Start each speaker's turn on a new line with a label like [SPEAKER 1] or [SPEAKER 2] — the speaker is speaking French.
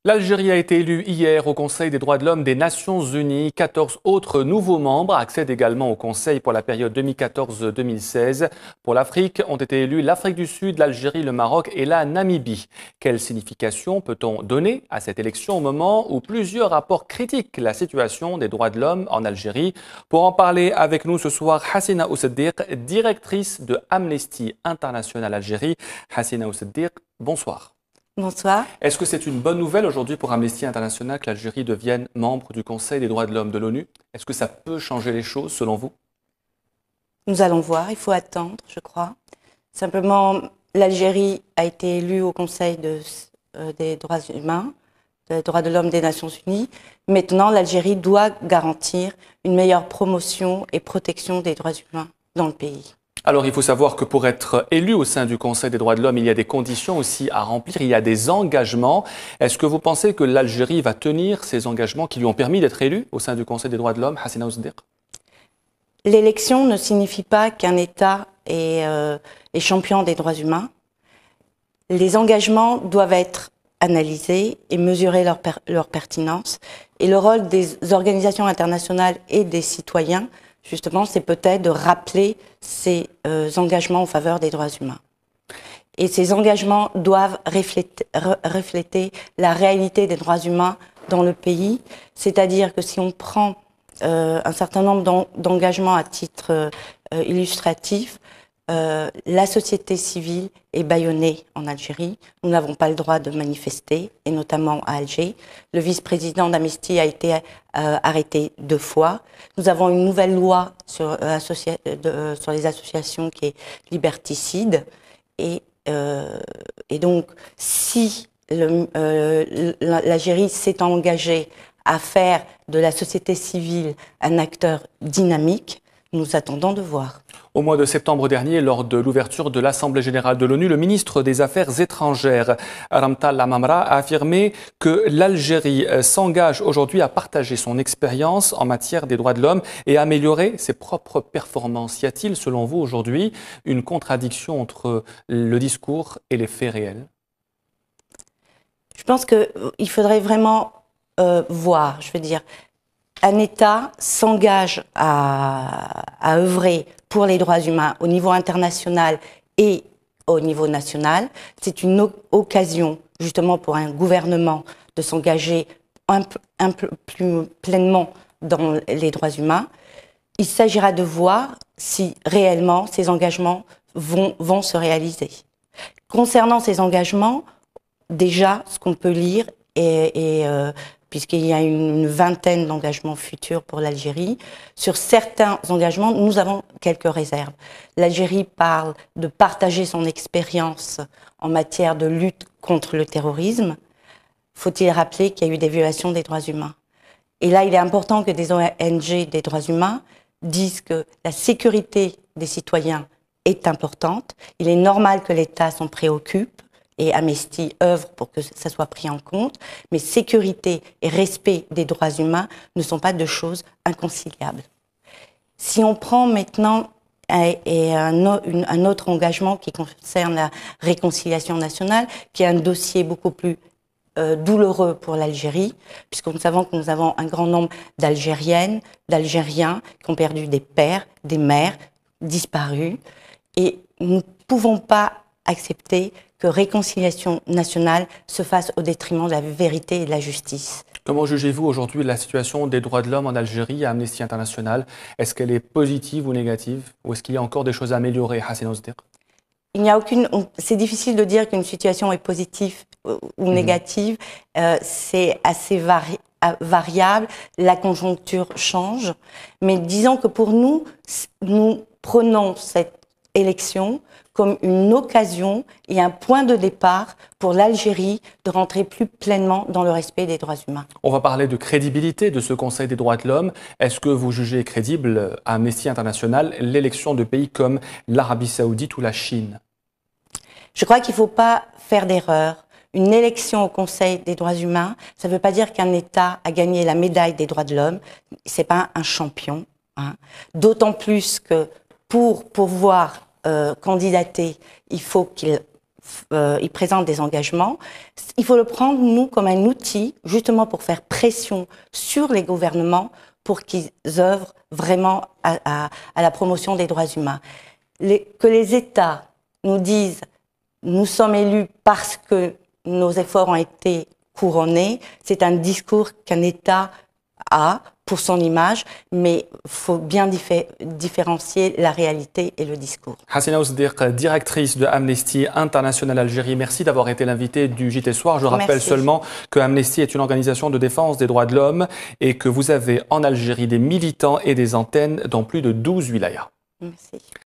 [SPEAKER 1] L'Algérie a été élue hier au Conseil des droits de l'homme des Nations Unies. 14 autres nouveaux membres accèdent également au Conseil pour la période 2014-2016. Pour l'Afrique, ont été élus l'Afrique du Sud, l'Algérie, le Maroc et la Namibie. Quelle signification peut-on donner à cette élection au moment où plusieurs rapports critiquent la situation des droits de l'homme en Algérie? Pour en parler avec nous ce soir, Hassina Ousseddiq, directrice de Amnesty International Algérie. Hassina Ousseddiq, bonsoir.
[SPEAKER 2] Bonsoir.
[SPEAKER 1] Est-ce que c'est une bonne nouvelle aujourd'hui pour Amnesty International que l'Algérie devienne membre du Conseil des droits de l'homme de l'ONU? Est-ce que ça peut changer les choses selon vous?
[SPEAKER 2] Nous allons voir, il faut attendre, je crois. Simplement, l'Algérie a été élue au Conseil des droits humains, des droits de l'homme des Nations Unies. Maintenant, l'Algérie doit garantir une meilleure promotion et protection des droits humains dans le pays.
[SPEAKER 1] Alors, il faut savoir que pour être élu au sein du Conseil des droits de l'homme, il y a des conditions aussi à remplir, il y a des engagements. Est-ce que vous pensez que l'Algérie va tenir ces engagements qui lui ont permis d'être élue au sein du Conseil des droits de l'homme? Hassina Ousseddiq.
[SPEAKER 2] L'élection ne signifie pas qu'un État est champion des droits humains. Les engagements doivent être analysés et mesurer leur pertinence. Et le rôle des organisations internationales et des citoyens, justement, c'est peut-être de rappeler ces engagements en faveur des droits humains. Et ces engagements doivent refléter la réalité des droits humains dans le pays. C'est-à-dire que si on prend un certain nombre d'engagements à titre illustratif, la société civile est bâillonnée en Algérie. Nous n'avons pas le droit de manifester, et notamment à Alger. Le vice-président d'Amnesty a été arrêté 2 fois. Nous avons une nouvelle loi sur les associations qui est liberticide. Et donc, si l'Algérie s'est engagée à faire de la société civile un acteur dynamique, nous attendons de voir.
[SPEAKER 1] Au mois de septembre dernier, lors de l'ouverture de l'Assemblée générale de l'ONU, le ministre des Affaires étrangères, Ramtal Lamamra, a affirmé que l'Algérie s'engage aujourd'hui à partager son expérience en matière des droits de l'homme et à améliorer ses propres performances. Y a-t-il, selon vous, aujourd'hui, une contradiction entre le discours et les faits réels?
[SPEAKER 2] Je pense qu'il faudrait vraiment voir, je veux dire, un État s'engage à œuvrer pour les droits humains au niveau international et au niveau national. C'est une occasion, justement, pour un gouvernement de s'engager un peu plus pleinement dans les droits humains. Il s'agira de voir si réellement ces engagements vont se réaliser. Concernant ces engagements, déjà, ce qu'on peut lire puisqu'il y a une vingtaine d'engagements futurs pour l'Algérie. Sur certains engagements, nous avons quelques réserves. L'Algérie parle de partager son expérience en matière de lutte contre le terrorisme. Faut-il rappeler qu'il y a eu des violations des droits humains? Et là, il est important que des ONG des droits humains disent que la sécurité des citoyens est importante. Il est normal que l'État s'en préoccupe. Et Amnesty œuvre pour que ça soit pris en compte, mais sécurité et respect des droits humains ne sont pas deux choses inconciliables. Si on prend maintenant un autre engagement qui concerne la réconciliation nationale, qui est un dossier beaucoup plus douloureux pour l'Algérie, puisque nous savons que nous avons un grand nombre d'Algériennes, d'Algériens qui ont perdu des pères, des mères, disparus, et nous ne pouvons pas accepter que réconciliation nationale se fasse au détriment de la vérité et de la justice.
[SPEAKER 1] Comment jugez-vous aujourd'hui la situation des droits de l'homme en Algérie à Amnesty International? Est-ce qu'elle est positive ou négative? Ou est-ce qu'il y a encore des choses à améliorer, Hassina Ousseddiq?
[SPEAKER 2] Il n'y a aucune. C'est difficile de dire qu'une situation est positive ou négative. C'est assez variable. La conjoncture change. Mais disons que pour nous, nous prenons cette élection comme une occasion et un point de départ pour l'Algérie de rentrer plus pleinement dans le respect des droits humains.
[SPEAKER 1] On va parler de crédibilité de ce Conseil des droits de l'homme. Est-ce que vous jugez crédible à Amnesty International l'élection de pays comme l'Arabie Saoudite ou la Chine?
[SPEAKER 2] Je crois qu'il ne faut pas faire d'erreur. Une élection au Conseil des droits humains, ça ne veut pas dire qu'un État a gagné la médaille des droits de l'homme. Ce n'est pas un champion. D'autant plus que pour pouvoir candidater, il faut qu'il ils présentent des engagements, il faut le prendre, nous, comme un outil, justement pour faire pression sur les gouvernements pour qu'ils œuvrent vraiment à la promotion des droits humains. Que les États nous disent « nous sommes élus parce que nos efforts ont été couronnés », c'est un discours qu'un État a pour son image, mais il faut bien différencier la réalité et le discours.
[SPEAKER 1] Hassina Ouzdir, directrice de Amnesty International Algérie, merci d'avoir été l'invitée du JT Soir. Je rappelle seulement que Amnesty est une organisation de défense des droits de l'homme et que vous avez en Algérie des militants et des antennes dans plus de 12 wilayas.
[SPEAKER 2] Merci.